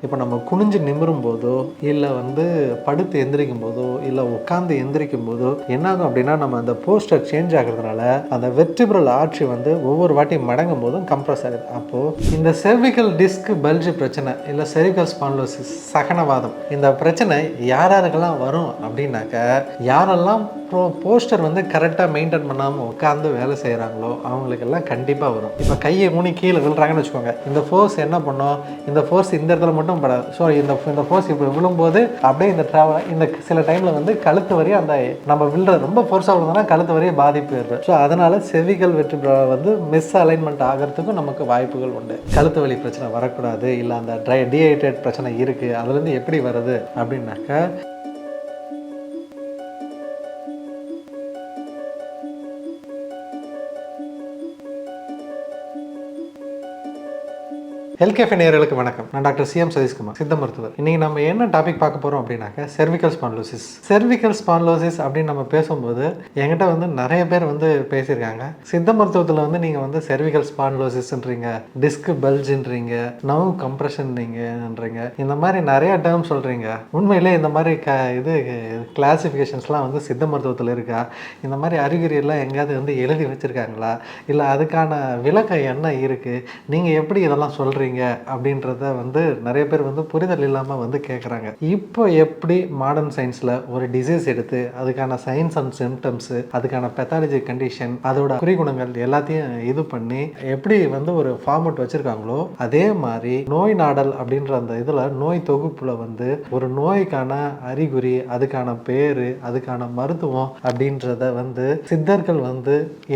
இப்போ நம்ம குனிஞ்சு நிமிரும் போதோ இல்லை படுத்து எந்திரிக்கும் போதோ இல்லை உட்காந்து எந்திரிக்கும் போதோ என்னாகும் அப்படின்னா நம்ம அந்த போஸ்டர் சேஞ்ச் ஆகிறதுனால அந்த வெர்டிபிரல் ஆர்ச்சி ஒவ்வொரு வாட்டி மடங்கும் போதும் கம்ப்ரஸ் ஆகுது. அப்போது இந்த செர்விக்கல் டிஸ்க் பல்ஜ் பிரச்சனை இல்லை செர்விக்கல் ஸ்பான்லோசிஸ் சகனவாதம் இந்த பிரச்சனை யாருக்கெல்லாம் வரும் அப்படின்னாக்க யாரெல்லாம் போஸ்டர் கரெக்டாக மெயின்டைன் பண்ணாமல் உட்காந்து வேலை செய்கிறாங்களோ அவங்களுக்கெல்லாம் கண்டிப்பாக வரும். இப்போ கையை ஊனி கீழே விழுறாங்கன்னு வச்சுக்கோங்க, இந்த ஃபோர்ஸ் என்ன பண்ணோம், இந்த ஃபோர்ஸ் இந்த இடத்துல மட்டும் படாது. ஸோ இந்த ஃபோர்ஸ் இப்போ விழும்போது அப்படியே இந்த சில டைமில் கழுத்து வரையும் அந்த நம்ம விழுறது ரொம்ப ஃபோர்ஸாக விழுந்தோம்னா கழுத்து வரையும் பாதிப்பு ஏற்படும். ஸோ அதனால் செர்விக்கல் வெர்டிப்ரா மிஸ் அலைன்மெண்ட் ஆகிறதுக்கும் நமக்கு வாய்ப்புகள் உண்டு. கழுத்து வலி பிரச்சனை வரக்கூடாது, இல்லை அந்த டீஹைட்ரேட் பிரச்சனை இருக்குது, அதுலேருந்து எப்படி வருது அப்படின்னாக்கா ஹெல்த் நேயர்களுக்கு வணக்கம். நான் டாக்டர் சிஎம் சதீஷ்குமார், சித்த மருத்துவர். இன்னைக்கு நம்ம என்ன டாபிக் பார்க்க போகிறோம் அப்படின்னாக்க செர்விக்கல் ஸ்பான்லோசிஸ். செர்விக்கல் ஸ்பான்லோசிஸ் அப்படின்னு நம்ம பேசும்போது என்கிட்ட நிறைய பேர் பேசியிருக்காங்க. சித்த மருத்துவத்தில் நீங்கள் செர்விக்கல் ஸ்பான்லோசிஸ்ன்றீங்க, டிஸ்க் பல்ஜ்ன்றீங்க, நர்வ் கம்ப்ரெஷன்ன்றீங்க, இந்த மாதிரி நிறைய டேர்ம் சொல்கிறீங்க. உண்மையிலே இந்த மாதிரி கிளாசிஃபிகேஷன்ஸ்லாம் சித்த மருத்துவத்தில் இருக்கா? இந்த மாதிரி அறிகுறியெல்லாம் எங்கேயாவது எழுதி வச்சுருக்காங்களா? இல்லை அதுக்கான விளக்கம் என்ன இருக்குது? நீங்கள் எப்படி இதெல்லாம் சொல்கிறீங்க அப்படின்றத நிறைய பேர் புரிதல் இல்லாமல் கேட்குறாங்க. இப்போ எப்படி மாடர்ன் சயின்ஸில் ஒரு டிசீஸ் எடுத்து அதுக்கான சயின்ஸ் அண்ட் சிம்டம்ஸு, அதுக்கான பெத்தாலஜி கண்டிஷன், அதோட குறிகுணங்கள் எல்லாத்தையும் இது பண்ணி எப்படி ஒரு ஃபார்மட் வச்சுருக்காங்களோ அதே மாதிரி நோய் நாடல் அப்படின்ற அந்த இதில் நோய் தொகுப்பில் ஒரு நோய்க்கான அறிகுறி, அதுக்கான பேர், அதுக்கான மருத்துவம் அப்படின்றத சித்தர்கள்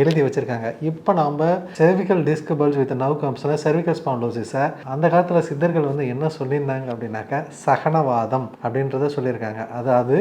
எழுதி வச்சுருக்காங்க. இப்போ நாம் cervical disc bulge with nerve compression cervical ஸ்பான்லோசிஸை அந்த காலத்தில் சித்தர்கள் என்ன சொல்லியிருந்தாங்க அப்படின்னாக்கா சகனவாதம் அப்படின்றத சொல்லியிருக்காங்க. அதாவது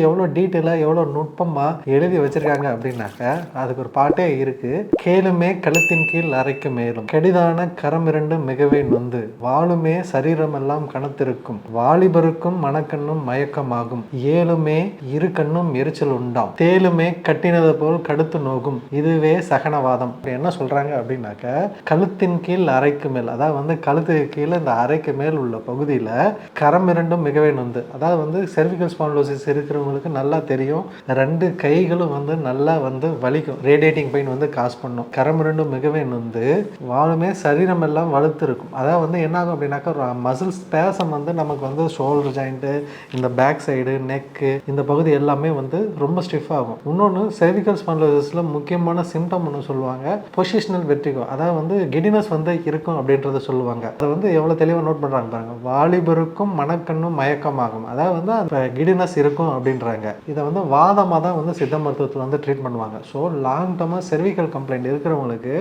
எவ்வளோ டீட்டெயிலாக எவ்வளோ நுட்பமாக எழுதி வச்சிருக்காங்க அப்படின்னாக்கா அதுக்கு ஒரு பாட்டே இருக்கு. கேளுமே கழுத்தின் கீழ் அரைக்கு மேலும், கெடிதான கரமிரண்டு மிகவே நொந்து, வாழுமே சரீரமெல்லாம் கணத்திருக்கும், வாலிபருக்கும் மனக்கண்ணும் மயக்கமாகும், ஏழுமே இரு கண்ணும் எரிச்சல் உண்டாம், தேலுமே கட்டினது போல் கடுத்து நோகும், இதுவே சகனவாதம். என்ன சொல்றாங்க அப்படின்னாக்கா கழுத்தின் கீழ் அரைக்கு மேல், அதாவது கழுத்து கீழே இந்த அரைக்கு மேல் உள்ள பகுதியில் கரம் இரண்டும் மிகவே நொந்து, அதாவது செர்விக்கல் ஸ்பான்லோசிஸ் இருக்கிறவங்களுக்கு நல்லா தெரியும், ரெண்டு கைகளும் நல்லா வலிக்கும், ரேடியேட்டிங் பெயின் காஸ் பண்ணும். கரம் இரண்டும் மிகவே நொந்து வாழுமே சரீரம் எல்லாம் வலுத்து இருக்கும். அதாவது என்ன ஆகும் அப்படின்னாக்கா மசில் ஸ்பேசம் நமக்கு ஷோல்டர் ஜாயிண்ட்டு, இந்த பேக் சைடு, நெக்கு, இந்த பகுதி எல்லாமே ரொம்ப ஸ்டிஃப் ஆகும். இன்னொன்று செர்விக்கல் ஸ்பான்லோசிஸில் முக்கியமான சிம்டம் ஒன்று சொல்லுவாங்க, பொசிஷனல் வெர்டிகோ, அதாவது கிடினஸ் இருக்கும் அப்படின்றத சொல்லுவாங்க. அதை எவ்வளோ தெளிவாக நோட் பண்ணுறாங்க பாருங்க. வாலிபருக்கும் மனக்கண்ணும் மயக்கமாகும், அதாவது அந்த கிடினஸ் இருக்கும் அப்படின்றாங்க. இதை வாதமாக தான் சித்த மருத்துவத்தில் ட்ரீட் பண்ணுவாங்க. ஸோ லாங் டர்மாக செர்விக்கல் கம்ப்ளைண்ட் இருக்கிறவங்களுக்கு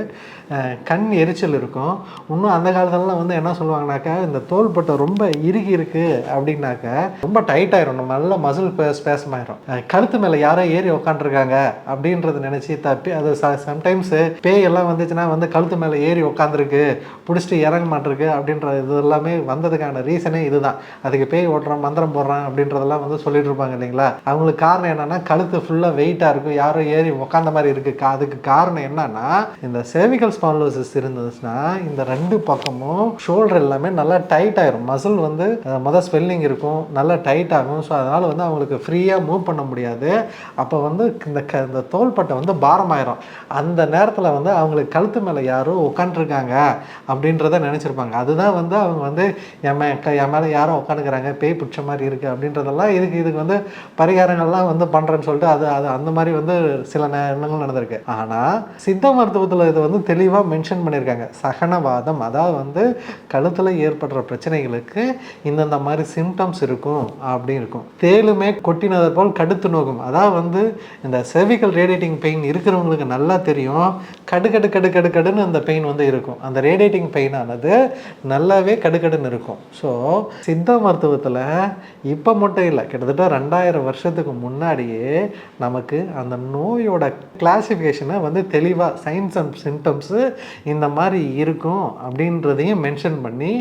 கண் எரிச்சல் இருக்கும். இன்னும் அந்த காலத்துலலாம் என்ன சொல்லுவாங்கனாக்கா இந்த தோள்பட்டை ரொம்ப இறுகி இருக்குது அப்படின்னாக்க ரொம்ப டைட் ஆயிரும், நம்ம நல்ல மசில் ஸ்பேஸ் ஆயிரும், கழுத்து மேலே யாரோ ஏறி உக்காந்துருக்காங்க அப்படின்றத நினச்சி தப்பி அது சம்டைம்ஸ் பேய் எல்லாம் வந்துச்சுன்னா கழுத்து மேலே ஏறி உட்காந்துருக்கு, பிடிச்சிட்டு இறங்க மாட்டிருக்கு அப்படின்ற இது எல்லாமே வந்ததுக்கான ரீசனே இதுதான். அதுக்கு பேய் ஓட்டுறான், மந்திரம் போடுறான் அப்படின்றதெல்லாம் சொல்லிட்டு இருப்பாங்க இல்லைங்களா. அவங்களுக்கு காரணம் என்னன்னா கழுத்து ஃபுல்லாக வெயிட்டாக இருக்கும், யாரோ ஏறி உட்காந்த மாதிரி இருக்கு. அதுக்கு காரணம் என்னன்னா இந்த செர்விக்கல் ஸ்பான்லோசிஸ் இருந்துச்சுன்னா இந்த ரெண்டு பக்கமும் ஷோல்டர் எல்லாமே நல்லா டைட் ஆயிரும், மசில் மொதல் ஸ்வெல்லிங் இருக்கும், நல்லா டைட் ஆகும். ஸோ அதனால அவங்களுக்கு ஃப்ரீயாக மூவ் பண்ண முடியாது. அப்போ இந்த தோள்பட்டை பாரமாயிரும். அந்த நேரத்தில் அவங்களுக்கு கழுத்து மேலே யாரோ உட்காந்துருக்காங்க அப்படின்றத நினச்சிருப்பாங்க. அதுதான் அவங்க என் மேலே யாரோ உட்காந்துக்கிறாங்க, பேய் பிடிச்ச மாதிரி இருக்குது அப்படின்றதெல்லாம் இதுக்கு பரிகாரங்கள்லாம் பண்ணுறேன்னு சொல்லிட்டு அது அந்த மாதிரி சில எண்ணங்கள் நடந்திருக்கு. ஆனால் சித்த மருத்துவத்தில் இது தெளிவாக மென்ஷன் பண்ணியிருக்காங்க. சகனவாதம், அதாவது கழுத்தில் ஏற்படுற பிரச்சனைகளுக்கு இந்தந்த மாதிரி சிம்டம்ஸ் இருக்கும் அப்படி இருக்கும். தேலுமே கொட்டினதை போல் கடுத்து நோகும், அதாவது இந்த செர்விக்கல் ரேடியேட்டிங் பெயின் இருக்கிறவங்களுக்கு நல்லா தெரியும், கடுன்னு அந்த பெயின் இருக்கும். அந்த ரேடியேட்டிங் பெயினானது நல்லாவே கடுன்னு இருக்கும். ஸோ சித்த மருத்துவத்தில் இப்போ மட்டும் இல்லை, கிட்டத்தட்ட 2000 வருஷத்துக்கு முன்னாடியே நமக்கு அந்த நோயோட கிளாசிஃபிகேஷனை தெளிவாக சயின்ஸ் அண்ட் சிம்டம்ஸு இந்த மாதிரி இருக்கும் அப்படின்றதையும் மென்ஷன் பண்ணி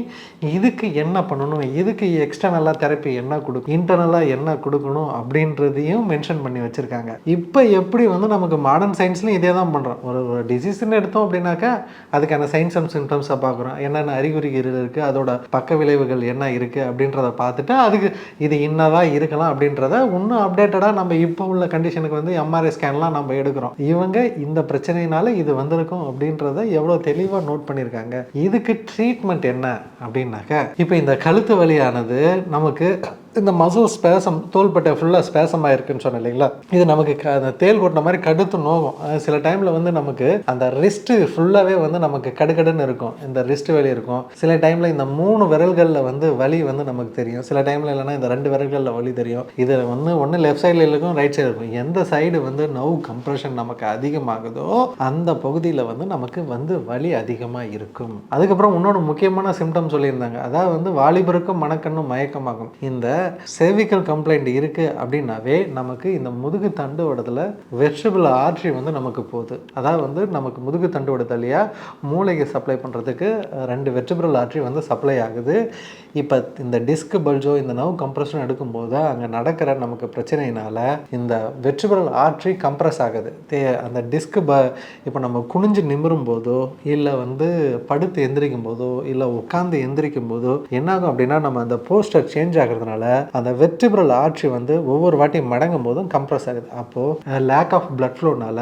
இதுக்கு என்ன பண்ணணும், இதுக்கு எக்ஸ்டர்னலாக தெரப்பி என்ன கொடுக்கும், இன்டர்னலாக என்ன கொடுக்கணும் அப்படின்றதையும் மென்ஷன் பண்ணி வச்சுருக்காங்க. இப்போ எப்படி நமக்கு மாடர்ன் சயின்ஸ்லையும் இதே தான் பண்ணுறோம். ஒரு டிசீஸ்ன்னு எடுத்தோம் அப்படின்னாக்கா அதுக்கான சயின்ஸ் அண்ட் சிம்டம்ஸை பார்க்குறோம். என்ன என்னென்ன அறிகுறிகள் இருக்குது, அதோட பக்க விளைவுகள் என்ன இருக்குது அப்படின்றத பார்த்துட்டு அதுக்கு இது இன்னதான் இருக்கலாம் அப்படின்றத இன்னும் அப்டேட்டடாக நம்ம இப்போ உள்ள கண்டிஷனுக்கு வந்து எம்ஆர்ஐ ஸ்கேன்லாம் நம்ம எடுக்கிறோம். இவங்க இந்த பிரச்சனையினால இது வந்திருக்கும் அப்படின்றத எவ்வளோ தெளிவாக நோட் பண்ணியிருக்காங்க. இதுக்கு ட்ரீட்மெண்ட் என்ன அப்படின்னாக்க, இப்போ இந்த கழுத்து வலியானது நமக்கு இந்த மசில் ஸ்பேசம், தோள்பட்டை ஃபுல்லாக ஸ்பேசம் ஆயிருக்குன்னு சொன்னேன் இல்லைங்களா, இது நமக்கு அந்த தேல் கொட்டின மாதிரி கடுத்து நோகும். சில டைமில் வந்து நமக்கு அந்த ரிஸ்ட்டு ஃபுல்லாகவே வந்து நமக்கு கடுக்கடுன்னு இருக்கும், இந்த ரிஸ்ட் வலி இருக்கும். சில டைமில் இந்த 3 விரல்களில் வந்து வலி வந்து நமக்கு தெரியும், சில டைமில் இல்லைன்னா இந்த 2 விரல்களில் வலி தெரியும். இது வந்து ஒன்று லெஃப்ட் சைடில் இருக்கும், ரைட் சைடு இருக்கும். எந்த சைடு வந்து நர்வ் கம்ப்ரெஷன் நமக்கு அதிகமாகுதோ அந்த பகுதியில் வந்து நமக்கு வந்து வலி அதிகமாக இருக்கும். அதுக்கப்புறம் இன்னொரு முக்கியமான சிம்டம் சொல்லியிருந்தாங்க, அதாவது வந்து வாலிபருக்கும் மனக்கண்ணும் மயக்கமாகும். இந்த cervical கம்ப்ளைண்ட் இருக்குது அப்படின்னாவே நமக்கு இந்த முதுகு தண்டுவடத்தில் வெர்டிபிரல் ஆர்டரி வந்து நமக்கு போகுது. அதாவது வந்து நமக்கு முதுகு தண்டுவட வழியா மூளைக்கு சப்ளை பண்ணுறதுக்கு 2 வெர்டிபிரல் ஆர்டரி வந்து சப்ளை ஆகுது. இப்போ இந்த டிஸ்க் பல்ஜோ இந்த நர்வ் கம்ப்ரெஷன் எடுக்கும்போது அங்கே நடக்கிற நமக்கு பிரச்சனையினால இந்த வெர்டிபிரல் ஆர்டரி கம்ப்ரெஸ் ஆகுது. அந்த டிஸ்க் இப்போ நம்ம குனிஞ்சு நிமிரும் போதோ இல்லை வந்து படுத்து எந்திரிக்கும் போதோ இல்லை உட்காந்து எந்திரிக்கும் போதோ என்னாகும் அப்படின்னா, நம்ம அந்த போஸ்டர் சேஞ்ச் ஆகிறதுனால அந்த வெர்டிபிரல் ஆர்டரி வந்து ஒவ்வொரு வாட்டியும் மடங்கும் போதும் கம்ப்ரெஸ் ஆகுது. அப்போது லேக் ஆஃப் பிளட் ஃப்ளோனால,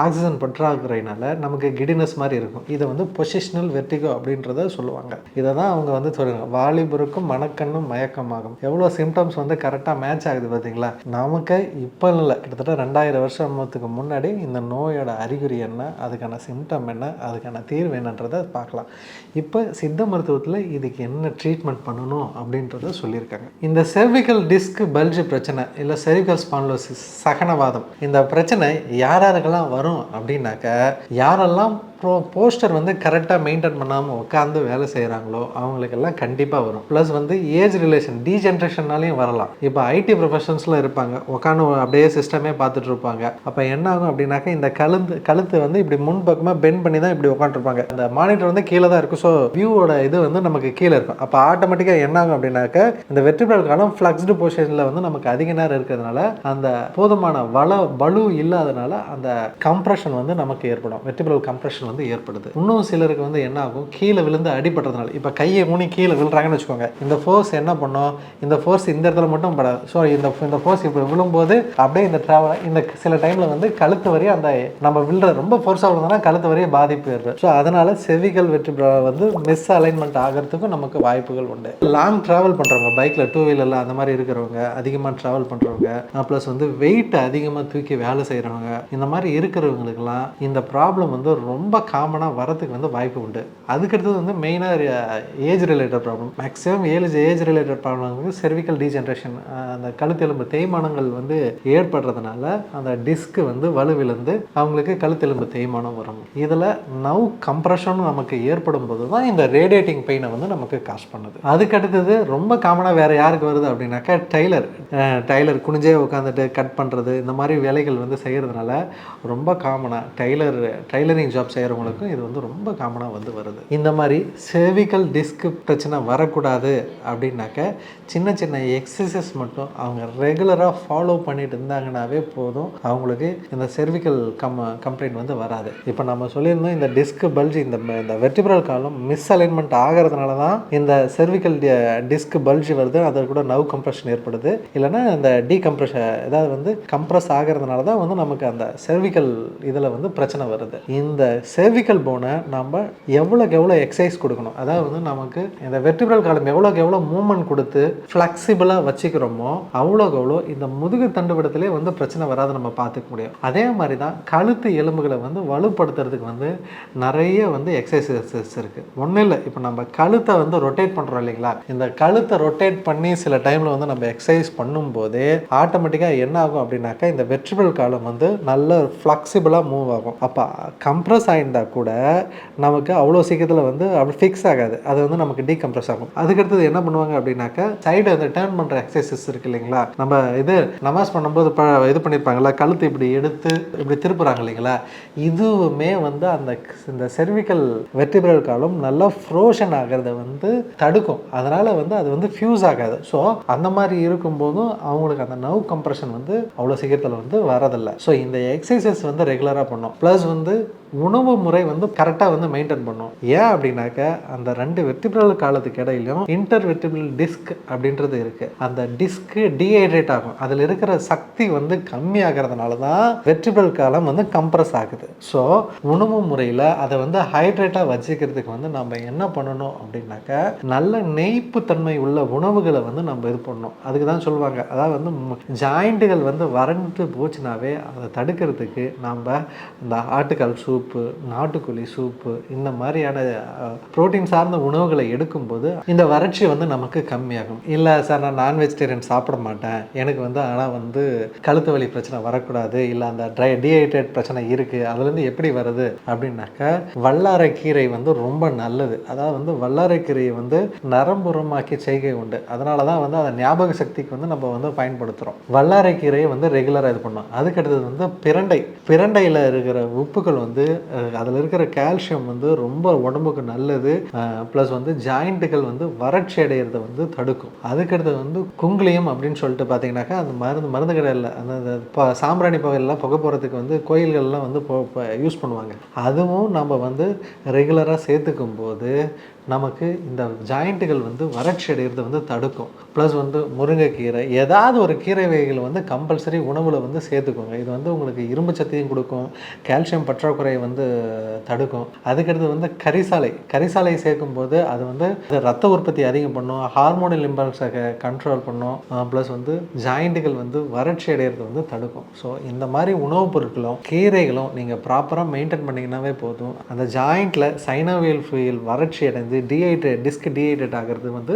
ஆக்சிஜன் பற்றாக்குறையினால நமக்கு கிடினஸ் மாதிரி இருக்கும். இதை வந்து பொசிஷனல் வெர்டிகோ அப்படின்றத சொல்லுவாங்க. இதை தான் அவங்க வந்து சொல்லுவாங்க, வாலிபருக்கும் மனக்கண்ணும் மயக்கமாகும். எவ்வளோ சிம்டம்ஸ் வந்து கரெக்டாக மேட்ச் ஆகுது பார்த்தீங்களா. நமக்கு இப்போ இல்லை, கிட்டத்தட்ட 2000 வருஷத்துக்கு முன்னாடி இந்த நோயோட அறிகுறி என்ன, அதுக்கான சிம்டம் என்ன, அதுக்கான தீர்வு என்னன்றதை பார்க்கலாம். இப்போ சித்த மருத்துவத்தில் இதுக்கு என்ன ட்ரீட்மெண்ட் பண்ணணும் அப்படின்றத சொல்லியிருக்காங்க. இந்த cervical டிஸ்க் பல்ஜ் பிரச்சனை இல்லை cervical spondylosis சகனவாதம், இந்த பிரச்சனை யாருக்கெல்லாம் வரும் அப்படின்னாக்க, யாரெல்லாம் போஸ்டர் வந்து கரெக்டாக மெயின்டைன் பண்ணாமல் உட்காந்து வேலை செய்கிறாங்களோ அவங்களுக்கெல்லாம் கண்டிப்பாக வரும். ப்ளஸ் வந்து ஏஜ் ரிலேஷன் டீஜென்ரேஷன்னாலையும் வரலாம். இப்போ ஐடி ப்ரொஃபஷன்ஸில் இருப்பாங்க, உட்காந்து அப்படியே சிஸ்டமே பார்த்துட்டு இருப்பாங்க. அப்போ என்ன ஆகும் அப்படின்னாக்கா, இந்த கழுத்து வந்து இப்படி முன்பக்கமாக பெண்ட் பண்ணி தான் இப்படி உட்காந்துருப்பாங்க. அந்த மானிட்டர் வந்து கீழே தான் இருக்கும். ஸோ வியூவோட இது வந்து நமக்கு கீழே இருக்கும். அப்போ ஆட்டோமேட்டிக்காக என்ன ஆகும் அப்படின்னாக்க, இந்த வெர்டிபிரல் காலம் ஃப்ளக்ஸ்டு பொசிஷனில் வந்து நமக்கு அதிக நேரம் இருக்கிறதுனால அந்த போதுமான பலு இல்லாதனால அந்த கம்ப்ரெஷன் வந்து நமக்கு ஏற்படும், வெர்டிபிரல் கம்ப்ரெஷன் வந்து ஏற்படுது. இன்னும் சிலருக்கு வந்து என்ன ஆகும், கீழே விழுந்து அடிபட்டதுனால, இப்போ கையை ஊனி கீழே விழுறாங்கன்னு வச்சுக்கோங்க, இந்த ஃபோர்ஸ் என்ன பண்ணும், இந்த ஃபோர்ஸ் இந்த இடத்துல மட்டும் படாது. ஸோ இந்த ஃபோர்ஸ் இப்போ விழும்போது அப்படியே இந்த சில டைமில் வந்து கழுத்து வரையும் அந்த நம்ம விழுற ரொம்ப ஃபோர்ஸாக விழுந்தோம்னா கழுத்து வரையும் பாதிப்பு ஏற்படும். ஸோ அதனால செவிகல் வெர்டிபிரா வந்து மிஸ் அலைன்மெண்ட் ஆகிறதுக்கும் நமக்கு வாய்ப்புகள் உண்டு. லாங் ட்ராவல் பண்ணுறவங்க, பைக்கில் 2 வீலரில் அந்த மாதிரி இருக்கிறவங்க, அதிகமாக ட்ராவல் பண்ணுறவங்க, ப்ளஸ் வந்து வெயிட் அதிகமாக தூக்கி வேலை செய்கிறவங்க, இந்த மாதிரி இருக்கிறவங்களுக்கெல்லாம் இந்த ப்ராப்ளம் வந்து ரொம்ப காமனாக வரதுக்கு வந்து வாய்ப்பு உண்டு. அதுக்கடுத்தது வந்து மெயினாக age related problem. Maximum age related problem வந்து செர்விக்கல் டீஜென்ரேஷன், அந்த கழுத்தெலும்பு தேய்மானங்கள் வந்து ஏற்படுறதுனால அந்த டிஸ்க் வந்து வலுவிழந்து அவங்களுக்கு கழுத்தெலும்பு தேய்மானம் வரும். இதில் நர்வ் கம்ப்ரெஷன் நமக்கு ஏற்படும் போது தான் இந்த ரேடியேட்டிங் பெயினை வந்து நமக்கு காஸ் பண்ணுது. அதுக்கடுத்தது ரொம்ப காமனாக வேறு யாருக்கு வருது அப்படின்னாக்கா, டைலர் குனிஞ்சே உட்காந்துட்டு கட் பண்ணுறது, இந்த மாதிரி வேலைகள் வந்து செய்கிறதுனால ரொம்ப காமனாக டைலரிங் ஜாப் செய்கிறவங்களுக்கும் இது வந்து ரொம்ப காமனாக வந்து வருது. இந்த மாதிரி செர்விக்கல் டிஸ்க் பிரச்சனை வரக்கூடாது அப்படின்னாக்க சின்ன சின்ன எக்ஸசைஸ் மட்டும் அவங்க ரெகுலராக ஃபாலோ பண்ணிட்டு இருந்தாங்கன்னாவே போதும், அவங்களுக்கு இந்த செர்விக்கல் கம்ப்ளைண்ட் வந்து வராது. இப்போ நம்ம சொல்லியிருந்தோம், இந்த டிஸ்க் பல்ஜ் இந்த வெர்டிபிரல் காலம் மிஸ் அலைன்மெண்ட் ஆகிறதுனால தான் இந்த செர்விக்கல் டிஸ்க் பல்ஜ் வருது, அதில் கூட நர்வ் கம்ப்ரெஷன் ஏற்படுது. இல்லைன்னா இந்த டீகம்ப்ரெஷன் ஏதாவது வந்து கம்ப்ரெஸ் ஆகிறதுனால தான் வந்து நமக்கு அந்த செர்விக்கல் இதில் வந்து பிரச்சனை வருது. இந்த செர்விக்கல் போனை நம்ம எவ்வளோக்கு எவ்வளோ எக்ஸசைஸ் கொடுக்கணும், அதாவது வந்து நமக்கு இந்த வெர்டிபிரல் காலம் எவ்வளோக்கு எவ்வளோ மூவ்மெண்ட் கொடுத்து ஃப்ளெக்சிபிளாக வச்சுக்கிறோமோ அவ்வளோக்கு எவ்வளோ இந்த முதுகு தண்டுவடத்திலே வந்து பிரச்சனை வராது நம்ம பார்த்துக்க முடியும். அதே மாதிரி தான் கழுத்து எலும்புகளை வந்து வலுப்படுத்துறதுக்கு வந்து நிறைய வந்து எக்ஸசைசஸ் இருக்குது. ஒன்றும் இல்லை, இப்போ நம்ம கழுத்தை வந்து ரொட்டேட் பண்ணுறோம் இல்லைங்களா, இந்த கழுத்தை ரொட்டேட் பண்ணி சில டைமில் வந்து நம்ம எக்ஸசைஸ் பண்ணும்போதே ஆட்டோமேட்டிக்காக என்ன ஆகும் அப்படின்னாக்கா, இந்த வெர்டிபிரல் காலம் வந்து நல்ல ஃப்ளெக்சிபிளாக மூவ் ஆகும். அப்போ கம்ப்ரெஸ் ஆகிருந்தால் கூட நமக்கு அவ்வளோ சீக்கிரத்தில் வந்து அப்படி ஃபிக்ஸ் ஆகாது, அது வந்து நமக்கு டீகம்ப்ரெஸ் ஆகும். அதுக்கடுத்தது என்ன பண்ணுவாங்க அப்படின்னாக்கா, சைடு அந்த டேர்ன் பண்ணுற எக்ஸசைசஸ் இருக்குது இல்லைங்களா, நம்ம இது நமாஸ் பண்ணும்போது இது பண்ணியிருப்பாங்களா, கழுத்து இப்படி எடுத்து இப்படி திருப்புறாங்க இல்லைங்களா, இதுவுமே வந்து இந்த செர்விக்கல் வெர்டிபிரல் காலம் நல்லா ஃப்ரோஷன் ஆகிறத வந்து தடுக்கும். அதனால் வந்து அது வந்து ஃபியூஸ் ஆகாது. ஸோ அந்த மாதிரி இருக்கும்போதும் அவங்களுக்கு அந்த நர்வ் கம்ப்ரெஷன் வந்து அவ்வளோ சீக்கிரத்தில் வந்து வரதில்லை. ஸோ இந்த எக்ஸசைசஸ் வந்து ரெகுலராக பண்ணோம். ப்ளஸ் வந்து உணவு முறை வந்து கரெக்டாக வந்து மெயின்டைன் பண்ணும். ஏன் அப்படின்னாக்க அந்த 2 வெர்டிபிரல் காலத்துக்கு இடையிலும் இன்டர் வெர்டிபிரல் டிஸ்க் அப்படின்றது இருக்குது. அந்த டிஸ்க்கு டீஹைட்ரேட் ஆகும். அதில் இருக்கிற சக்தி வந்து கம்மியாகிறதுனால தான் வெர்டிபிரல் காலம் வந்து கம்ப்ரஸ் ஆகுது. ஸோ உணவு முறையில் அதை வந்து ஹைட்ரேட்டாக வச்சுக்கிறதுக்கு வந்து நம்ம என்ன பண்ணணும் அப்படின்னாக்க நல்ல நெய்ப்பு தன்மை உள்ள உணவுகளை வந்து நம்ம இது பண்ணணும். அதுக்கு தான் சொல்லுவாங்க, அதாவது வந்து ஜாயிண்ட்டுகள் வந்து வறண்டு போச்சுனாவே அதை தடுக்கிறதுக்கு நம்ம இந்த ஆட்டுக்கால் சூப்பு, நாட்டுக்கோழி சூப்பு, இந்த மாதிரியான புரோட்டீன் சார்ந்த உணவுகளை எடுக்கும்போது இந்த வறட்சி வந்து நமக்கு கம்மியாகும். இல்லை சார் நான் நான்வெஜிடேரியன் சாப்பிட மாட்டேன், எனக்கு வந்து ஆனால் வந்து கழுத்து வலி பிரச்சனை வரக்கூடாது, இல்லை அந்த டீஹைட்ரேட் பிரச்சனை இருக்குது, அதுலேருந்து எப்படி வருது அப்படின்னாக்கா வல்லாரைக்கீரை வந்து ரொம்ப நல்லது. அதாவது வந்து வல்லாரைக்கீரையை வந்து நரம்புறமாக்கி செய்கை உண்டு. அதனால தான் வந்து அதை ஞாபக சக்திக்கு வந்து நம்ம வந்து பயன்படுத்துகிறோம். வல்லாரைக்கீரையை வந்து ரெகுலராக இது பண்ணோம். அதுக்கடுத்தது வந்து பிரண்டையில் இருக்கிற உப்புகள் வந்து அதில் இருக்கிற கால்சியம் வந்து ரொம்ப உடம்புக்கு நல்லது. ப்ளஸ் வந்து ஜாயிண்ட்டுகள் வந்து வறட்சி அடைகிறத வந்து தடுக்கும். அதுக்கடுத்தது வந்து குங்குளியம் அப்படின்னு சொல்லிட்டு பார்த்தீங்கன்னாக்கா அந்த மருந்து கடையில் அந்த சாம்பிராணி புகையெல்லாம் புகை போகிறதுக்கு வந்து கோயில்கள்லாம் வந்து யூஸ் பண்ணுவாங்க. அதுவும் நம்ம வந்து ரெகுலராக சேர்த்துக்கும் போது நமக்கு இந்த ஜாயிண்ட்டுகள் வந்து வறட்சி அடைகிறத வந்து தடுக்கும். ப்ளஸ் வந்து முருங்கைக்கீரை, ஏதாவது ஒரு கீரை வகைகள் வந்து கம்பல்சரி உணவில் வந்து சேர்த்துக்கோங்க. இது வந்து உங்களுக்கு இரும்பு சத்தையும் கொடுக்கும், கால்சியம் பற்றாக்குறையை வந்து தடுக்கும். அதுக்கடுத்து வந்து கரிசாலை சேர்க்கும்போது அது வந்து ரத்த உற்பத்தி அதிகம் பண்ணும், ஹார்மோனல் இம்பல்ஸை கண்ட்ரோல் பண்ணும், ப்ளஸ் வந்து ஜாயிண்ட்டுகள் வந்து வறட்சி அடைகிறத வந்து தடுக்கும். ஸோ இந்த மாதிரி உணவுப் பொருட்களும் கீரைகளும் நீங்கள் ப்ராப்பராக மெயின்டைன் பண்ணிங்கன்னாவே போதும். அந்த ஜாயிண்ட்டில் சைனோவியல் ஃப்ளூயிட் வறட்சி அடைந்து டிஸ்க் டீஹைட்ரேட் ஆகிறது வந்து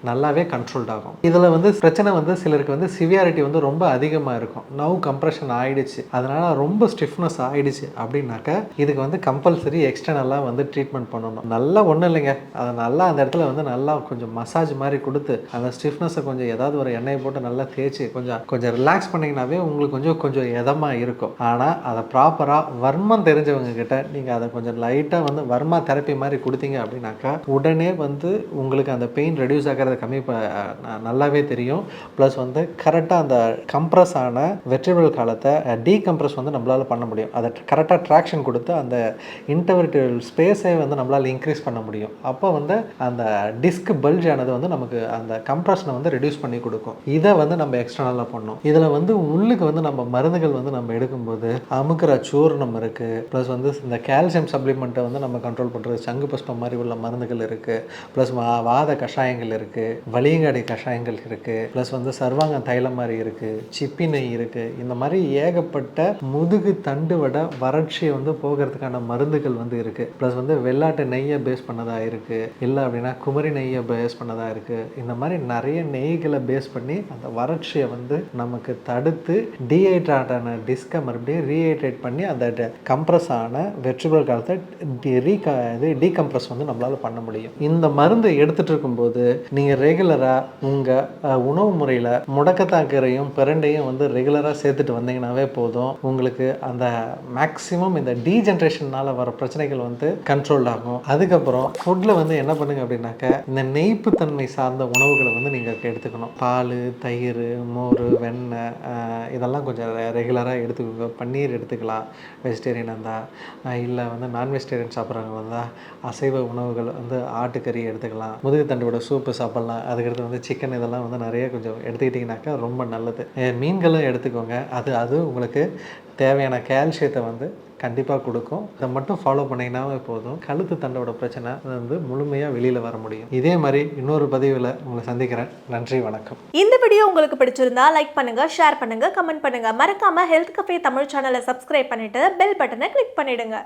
நல்லாவே கண்ட்ரோல்ட் ஆகும். இதில் வந்து பிரச்சனை வந்து சிலருக்கு வந்து சிவியாரிட்டி வந்து ரொம்ப அதிகமாக இருக்கும். நர்வ் கம்ப்ரெஷன் ஆகிடுச்சு, அதனால் ரொம்ப ஸ்டிஃப்னஸ் ஆகிடுச்சு அப்படின்னாக்கா இதுக்கு வந்து கம்பல்சரி எக்ஸ்டர்னலாக வந்து ட்ரீட்மெண்ட் பண்ணணும். நல்லா ஒன்றும் இல்லைங்க, அதை நல்லா அந்த இடத்துல வந்து நல்லா கொஞ்சம் மசாஜ் மாதிரி கொடுத்து அந்த ஸ்டிஃப்னஸை கொஞ்சம் ஏதாவது ஒரு எண்ணெயை போட்டு நல்லா தேய்ச்சி கொஞ்சம் ரிலாக்ஸ் பண்ணிங்கனாவே உங்களுக்கு கொஞ்சம் இதமாக இருக்கும். ஆனால் அதை ப்ராப்பராக வர்மம் தெரிஞ்சவங்க கிட்ட நீங்கள் அதை கொஞ்சம் லைட்டாக வந்து வர்மா தெரப்பி மாதிரி கொடுத்தீங்க அப்படின்னாக்கா உடனே வந்து உங்களுக்கு அந்த பெயின் ரெடியூஸ் ஆகிறது நல்லாவே தெரியும். ப்ளஸ் வந்து கரெக்டாக அந்த கம்ப்ரஸ் ஆன வெர்டிபிரல் காலத்தை டீகம்ப்ரஸ் வந்து நம்மளால் பண்ண முடியும். அதை கரெக்டாக ட்ராக்ஷன் கொடுத்து அந்த இன்டர்வெர்டிபிரல் ஸ்பேஸை வந்து நம்மளால் இன்க்ரீஸ் பண்ண முடியும். அப்போ வந்து அந்த டிஸ்க் பல்ஜ் ஆனது வந்து நமக்கு அந்த கம்ப்ரஷனை வந்து ரெடியூஸ் பண்ணி கொடுக்கும். இதை வந்து நம்ம எக்ஸ்டர்னலாக பண்ணோம். இதில் வந்து உள்ளுக்கு வந்து நம்ம மருந்துகள் வந்து நம்ம எடுக்கும்போது அமுக்கிற சூர்ணம் இருக்குது, ப்ளஸ் வந்து இந்த கால்சியம் சப்ளிமெண்ட்டை வந்து நம்ம கண்ட்ரோல் பண்ணுறது சங்கு புஷ்பம் மாதிரி உள்ள மருந்துகள் இருக்குது, ப்ளஸ் வாத கஷாயங்கள் இருக்குது, வலியங்காடி கஷாயங்கள் இருக்குது, ப்ளஸ் வந்து சர்வாங்க தைலம் மாதிரி இருக்குது, சிப்பி நெய் இருக்குது. இந்த மாதிரி ஏகப்பட்ட முதுகு தண்டு வட வறட்சியை வந்து போகிறதுக்கான மருந்துகள் வந்து இருக்குது. ப்ளஸ் வந்து வெள்ளாட்டு நெய்யை பேஸ் பண்ணதாக இருக்குது, இல்லை அப்படின்னா குமரி நெய்யை பேஸ் பண்ணதாக இருக்குது. இந்த மாதிரி நிறைய நெய்களை பேஸ் பண்ணி அந்த வறட்சியை வந்து நமக்கு தடுத்து டீஹைட்ரேட்டான டிஸ்கை மறுபடியும் ரீஹைட்ரேட் பண்ணி அந்த கம்ப்ரஸ் ஆன வெர்டிபிரல் காலத்தை டீகம்ப்ரஸ் வந்து நம்மளால் பண்ண முடியும். இந்த மருந்து எடுத்துகிட்டு இருக்கும்போது நீங்கள் ரெகுலராக உங்கள் உணவு முறையில் முடக்கத்தாக்கரையும் பிரண்டையும் வந்து ரெகுலராக சேர்த்துட்டு வந்தீங்கன்னாவே போதும். உங்களுக்கு அந்த மேக்ஸிமம் இந்த டீஜென்ரேஷனால் வர பிரச்சனைகள் வந்து கண்ட்ரோல் ஆகும். அதுக்கப்புறம் ஃபுட்டில் வந்து என்ன பண்ணுங்க அப்படின்னாக்க இந்த நெய்ப்புத்தன்மை சார்ந்த உணவுகளை வந்து நீங்கள் எடுத்துக்கணும். பால், தயிர், மோர், வெண்ணெய் இதெல்லாம் கொஞ்சம் ரெகுலராக எடுத்துக்கோங்க. பன்னீர் எடுத்துக்கலாம் வெஜிடேரியன் இருந்தால், இல்லை வந்து நான் வெஜிடேரியன் சாப்பிட்றவங்க வந்தால் அசைவ உணவுகள் வந்து ஆட்டுக்கறி எடுத்துக்கலாம், முதுகு தண்டோட சூப்பு சாப்பிட்லாம். அதுக்கடுத்து வந்து சிக்கன் இதெல்லாம் வந்து நிறைய கொஞ்சம் எடுத்துக்கிட்டிங்கனாக்கா ரொம்ப நல்லது. மீன்களும் எடுத்துக்கோங்க. அது உங்களுக்கு தேவையான கால்சியத்தை வந்து கண்டிப்பாக கொடுக்கும். இதை மட்டும் ஃபாலோ பண்ணிங்கன்னாவே போதும். கழுத்து தண்டோட பிரச்சனை வந்து முழுமையாக வெளியில் வர முடியும். இதே மாதிரி இன்னொரு பதிவில் உங்களை சந்திக்கிறேன். நன்றி, வணக்கம். இந்த வீடியோ உங்களுக்கு பிடிச்சிருந்தா லைக் பண்ணுங்க, ஷேர் பண்ணுங்க, கமெண்ட் பண்ணுங்க. மறக்காம ஹெல்த் கஃபே தமிழ் சேனலை சப்ஸ்கிரைப் பண்ணிட்டு பெல் பட்டனை கிளிக் பண்ணிடுங்க.